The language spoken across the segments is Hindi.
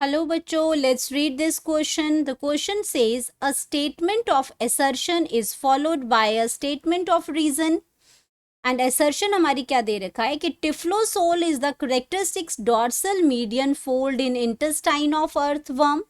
Hello बच्चों, let's read this question. The question says a statement of assertion is followed by a statement of reason. And assertion हमारी क्या दे रखा है कि typhlosole is the characteristics dorsal median fold in intestine of earthworm.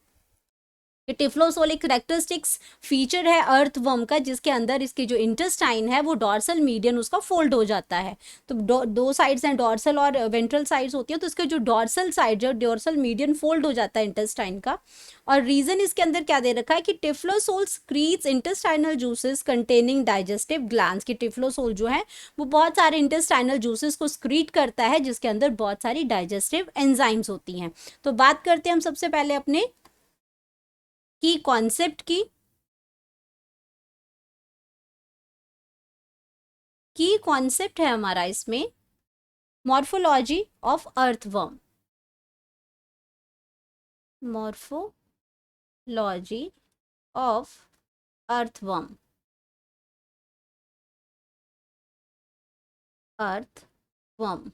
Typhlosole एक करेक्टरिस्टिक्स फीचर है अर्थवर्म का, जिसके अंदर इसके जो इंटेस्टाइन है वो डॉर्सल मीडियन उसका फोल्ड हो जाता है। तो दो साइड्स हैं, डॉर्सल और वेंट्रल साइड्स होती है, तो इसके जो डॉर्सल साइड जो डॉर्सल मीडियन फोल्ड हो जाता है इंटेस्टाइन का। और रीजन इसके अंदर क्या दे रखा है कि typhlosole secretes intestinal juices containing digestive glands. की टिफ्लोसोल जो है वो बहुत सारे इंटेस्टाइनल जूसेस को स्क्रीट करता है, जिसके अंदर बहुत सारी डाइजेस्टिव एंजाइम्स होती हैं। तो बात करते हैं हम सबसे पहले अपने की कॉन्सेप्ट की कॉन्सेप्ट है हमारा इसमें morphology of earthworm. Morphology of earthworm. Earthworm.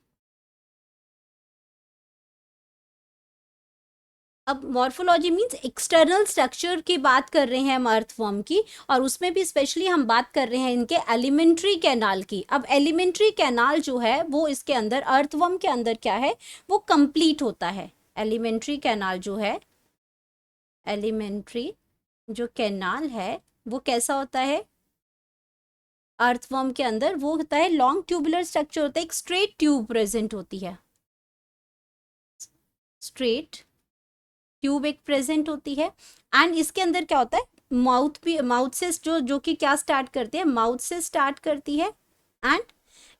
अब मॉर्फोलॉजी मींस एक्सटर्नल स्ट्रक्चर की बात कर रहे हैं हम अर्थवर्म की, और उसमें भी स्पेशली हम बात कर रहे हैं इनके एलिमेंट्री कैनाल की। अब एलिमेंट्री कैनाल जो है वो इसके अंदर अर्थवर्म के अंदर क्या है, वो कंप्लीट होता है। एलिमेंट्री कैनाल जो है, एलिमेंट्री जो कैनाल है वो कैसा होता है अर्थवर्म के अंदर, वो होता है लॉन्ग ट्यूबुलर स्ट्रक्चर होता है, एक स्ट्रेट ट्यूब प्रेजेंट होती है। स्ट्रेट ट्यूब एक प्रेजेंट होती है। एंड इसके अंदर क्या होता है, माउथ भी, माउथ से जो कि क्या स्टार्ट करती है, माउथ से स्टार्ट करती है एंड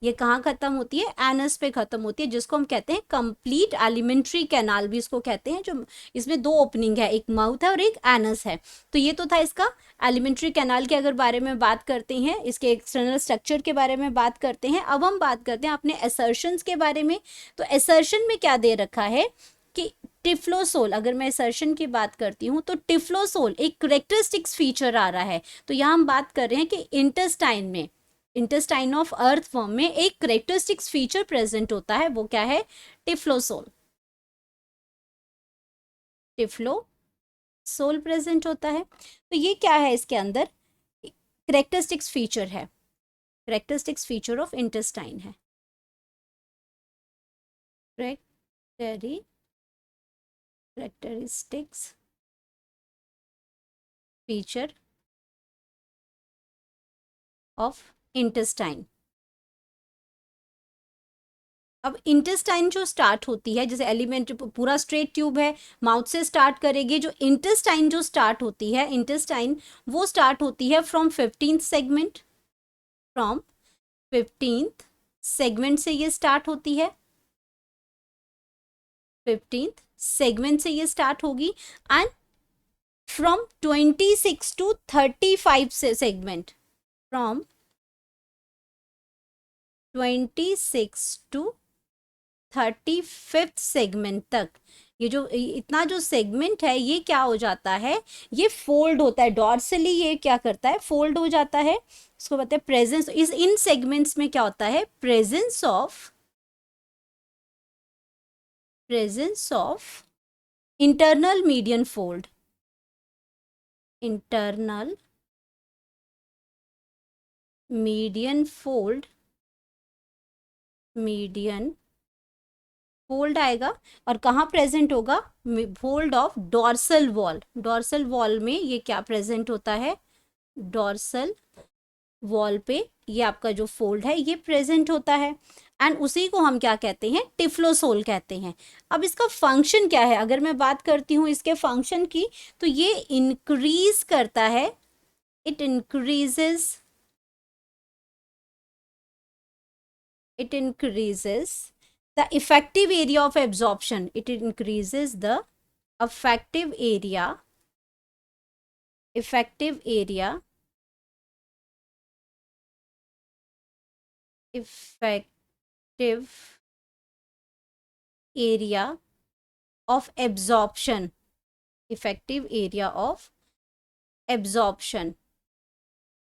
ये कहाँ खत्म होती है, एनस पे खत्म होती है, जिसको हम कहते हैं कंप्लीट एलिमेंट्री कैनाल भी इसको कहते हैं। जो इसमें दो ओपनिंग है, एक माउथ है और एक एनस है। तो ये तो था इसका एलिमेंट्री कैनाल के अगर बारे में बात करते हैं, इसके एक्सटर्नल स्ट्रक्चर के बारे में बात करते हैं। अब हम बात करते हैं अपने असर्शंस के बारे में। तो असर्शन में क्या दे रखा है कि टिफ्लोसोल, अगर मैं असर्शन की बात करती हूँ तो टिफ्लोसोल एक करेक्टरिस्टिक्स फीचर आ रहा है। तो यहाँ हम बात कर रहे हैं कि इंटेस्टाइन में, इंटेस्टाइन ऑफ अर्थवर्म में एक करेक्टरिस्टिक्स फीचर प्रेजेंट होता है, वो क्या है, टिफ्लोसोल। टिफ्लोसोल प्रेजेंट होता है। तो ये क्या है, इसके अंदर करेक्टरिस्टिक्स फीचर है, करेक्टरिस्टिक्स फीचर ऑफ इंटेस्टाइन है। Characteristics feature of intestine. अब इंटेस्टाइन जो स्टार्ट होती है, जैसे एलिमेंट पूरा स्ट्रेट ट्यूब है, माउथ से स्टार्ट करेगी। जो इंटेस्टाइन जो स्टार्ट होती है, इंटेस्टाइन वो स्टार्ट होती है from 15th segment. From 15th segment से ये स्टार्ट होती है, 15th सेगमेंट से ये स्टार्ट होगी। एंड फ्रॉम 26 टू 35 से segment, from 26 to 35th segment तक, ये जो इतना जो सेगमेंट है ये क्या हो जाता है, ये फोल्ड होता है डॉर्सली। ये क्या करता है, फोल्ड हो जाता है। इसको बताते हैं प्रेजेंस। इस इन सेगमेंट्स में क्या होता है, presence of internal median fold. Internal median fold, median fold आएगा। और कहाँ प्रेजेंट होगा, fold of dorsal wall. Dorsal wall में ये क्या प्रेजेंट होता है, डॉर्सल वॉल पे ये आपका जो फोल्ड है ये प्रेजेंट होता है। एंड उसी को हम क्या कहते हैं, टिफ्लोसोल कहते हैं। अब इसका फंक्शन क्या है, अगर मैं बात करती हूँ इसके फंक्शन की, तो ये इंक्रीज करता है, it increases, it increases the effective area of absorption. It increases the effective area, effective area, effective area of absorption, effective area of absorption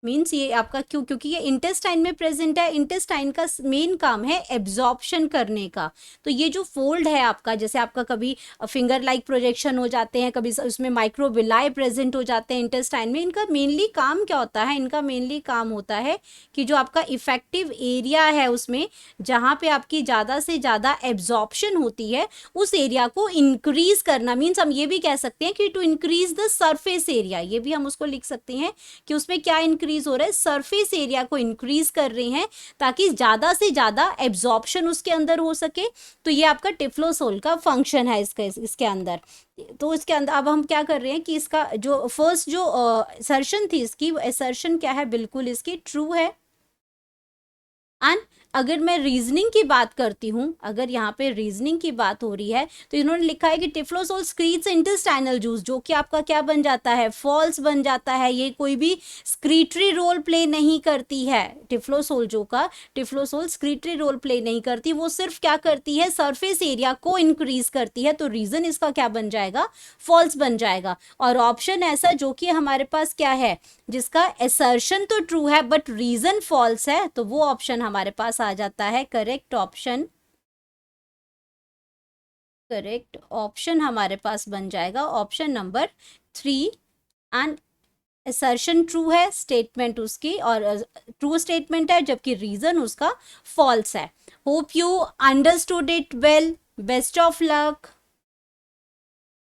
means ये आपका क्यों, क्योंकि ये इंटेस्टाइन में प्रेजेंट है, इंटेस्टाइन का मेन काम है एब्जॉर्प्शन करने का। तो ये जो फोल्ड है आपका, जैसे आपका कभी फिंगर लाइक प्रोजेक्शन हो जाते हैं, कभी उसमें माइक्रोविलाई प्रेजेंट हो जाते हैं इंटेस्टाइन में, इनका मेनली काम क्या होता है, इनका मेनली काम होता है कि जो आपका इफेक्टिव एरिया है उसमें जहाँ पे आपकी ज़्यादा से ज़्यादा एब्जॉर्प्शन होती है उस एरिया को इंक्रीज करना। मीन्स हम ये भी कह सकते हैं कि to increase the surface area, ये भी हम उसको लिख सकते हैं कि उसमें क्या इंक्रीज हो रहा है, सरफेस एरिया को इंक्रीज कर रहे हैं ताकि ज़्यादा से ज़्यादा एब्जॉर्प्शन उसके अंदर हो सके। तो ये आपका टिफ्लोसोल का फंक्शन है इसके अंदर। तो इसके अंदर अब हम क्या कर रहे हैं कि इसका जो फर्स्ट जो असर्शन थी इसकी, वो असर्शन क्या है, बिल्कुल इसकी ट्रू है। एंड अगर मैं रीजनिंग की बात करती हूँ, अगर यहाँ पे रीजनिंग की बात हो रही है, तो इन्होंने लिखा है कि टिफ्लोसोल स्क्रीट्स इंटेस्टाइनल जूस, जो कि आपका क्या बन जाता है, फॉल्स बन जाता है। ये कोई भी स्क्रीटरी रोल प्ले नहीं करती है, typhlosole typhlosole secretory role play नहीं करती, वो सिर्फ क्या करती है, सरफेस एरिया को इंक्रीज करती है। तो रीजन इसका क्या बन जाएगा, फॉल्स बन जाएगा। और ऑप्शन ऐसा जो कि हमारे पास क्या है, जिसका असर्शन तो ट्रू है बट रीजन फॉल्स है, तो वो ऑप्शन हमारे पास आ जाता है करेक्ट ऑप्शन। करेक्ट ऑप्शन हमारे पास बन जाएगा option number 3। And assertion true है, स्टेटमेंट उसकी और ट्रू स्टेटमेंट है, जबकि रीजन उसका फॉल्स है। Hope you understood it well. Best of luck.